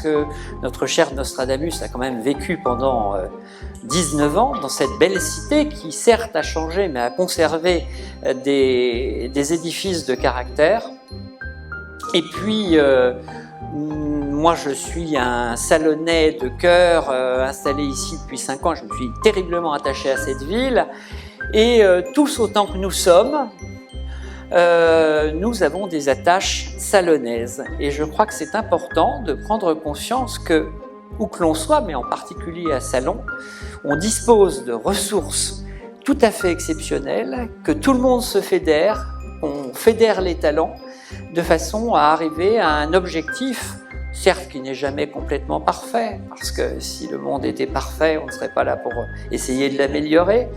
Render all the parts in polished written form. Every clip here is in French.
que notre cher Nostradamus a quand même vécu pendant 19 ans dans cette belle cité qui certes a changé mais a conservé des édifices de caractère. Et puis moi je suis un Salonnais de cœur installé ici depuis 5 ans, je me suis terriblement attaché à cette ville et tous autant que nous sommes, nous avons des attaches salonnaises et je crois que c'est important de prendre conscience que, où que l'on soit, mais en particulier à Salon, on dispose de ressources tout à fait exceptionnelles, que tout le monde se fédère, qu'on fédère les talents de façon à arriver à un objectif, certes qui n'est jamais complètement parfait, parce que si le monde était parfait, on ne serait pas là pour essayer de l'améliorer.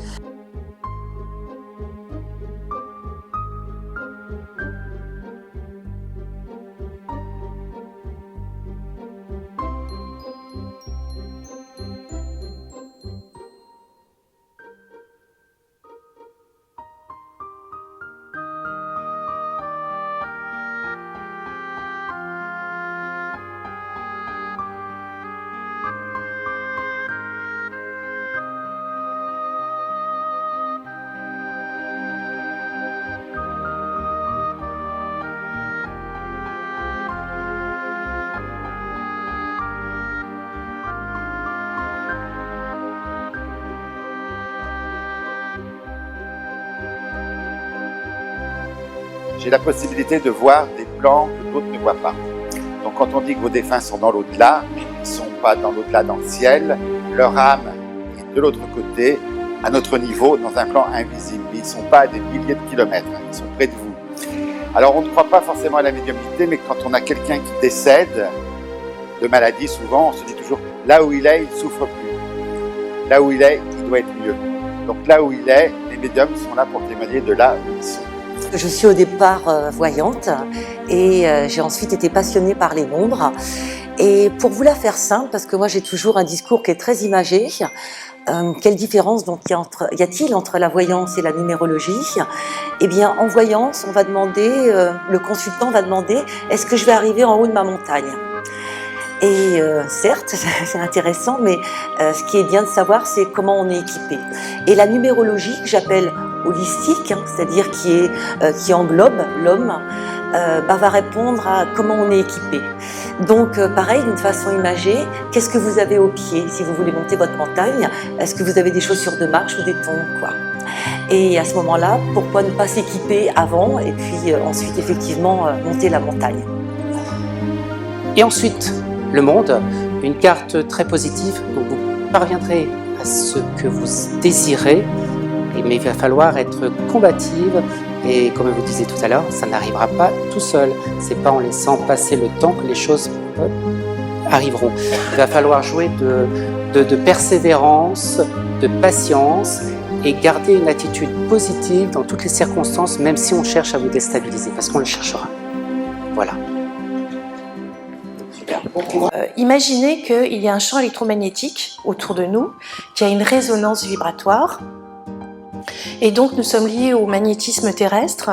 J'ai la possibilité de voir des plans que d'autres ne voient pas. Donc quand on dit que vos défunts sont dans l'au-delà, ils ne sont pas dans l'au-delà dans le ciel, leur âme est de l'autre côté, à notre niveau, dans un plan invisible. Ils ne sont pas à des milliers de kilomètres, ils sont près de vous. Alors on ne croit pas forcément à la médiumnité, mais quand on a quelqu'un qui décède de maladie, souvent on se dit toujours là où il est, il ne souffre plus. Là où il est, il doit être mieux. Donc là où il est, les médiums sont là pour témoigner de là où ils sont. Je suis au départ voyante et j'ai ensuite été passionnée par les nombres. Et pour vous la faire simple, parce que moi j'ai toujours un discours qui est très imagé, quelle différence donc y a-t-il entre la voyance et la numérologie? Eh bien en voyance, on va demander, le consultant va demander, est-ce que je vais arriver en haut de ma montagne? Et certes, c'est intéressant, mais ce qui est bien de savoir, c'est comment on est équipé. Et la numérologie, que j'appelle holistique, c'est-à-dire qui englobe l'homme, va répondre à comment on est équipé. Donc pareil, d'une façon imagée, qu'est-ce que vous avez au pied si vous voulez monter votre montagne? Est-ce que vous avez des chaussures de marche ou des tongs, quoi? Et à ce moment-là, pourquoi ne pas s'équiper avant et puis ensuite effectivement monter la montagne? Et ensuite, le monde, une carte très positive, donc vous parviendrez à ce que vous désirez, mais il va falloir être combative et comme je vous disais tout à l'heure, ça n'arrivera pas tout seul. C'est pas en laissant passer le temps que les choses arriveront. Il va falloir jouer de persévérance, de patience et garder une attitude positive dans toutes les circonstances, même si on cherche à vous déstabiliser, parce qu'on le cherchera. Voilà. Imaginez qu'il y a un champ électromagnétique autour de nous, qui a une résonance vibratoire. Et donc nous sommes liés au magnétisme terrestre,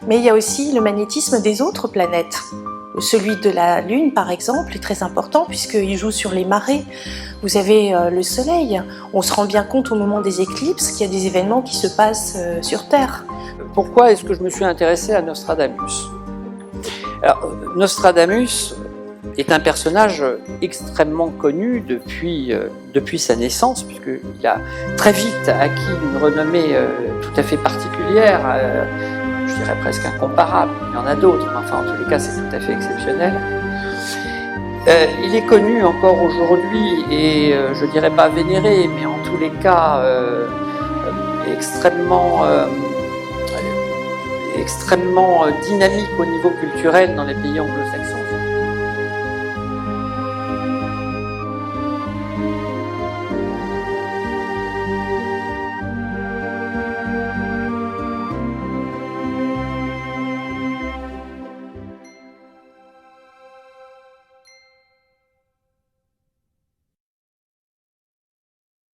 mais il y a aussi le magnétisme des autres planètes. Celui de la Lune, par exemple, est très important puisqu'il joue sur les marées. Vous avez le Soleil. On se rend bien compte au moment des éclipses qu'il y a des événements qui se passent sur Terre. Pourquoi est-ce que je me suis intéressé à Nostradamus? Alors, Nostradamus est un personnage extrêmement connu depuis sa naissance, puisqu'il a très vite acquis une renommée tout à fait particulière, je dirais presque incomparable. Il y en a d'autres, mais enfin en tous les cas c'est tout à fait exceptionnel. Il est connu encore aujourd'hui et je dirais pas vénéré, mais en tous les cas extrêmement dynamique au niveau culturel dans les pays anglo-saxons.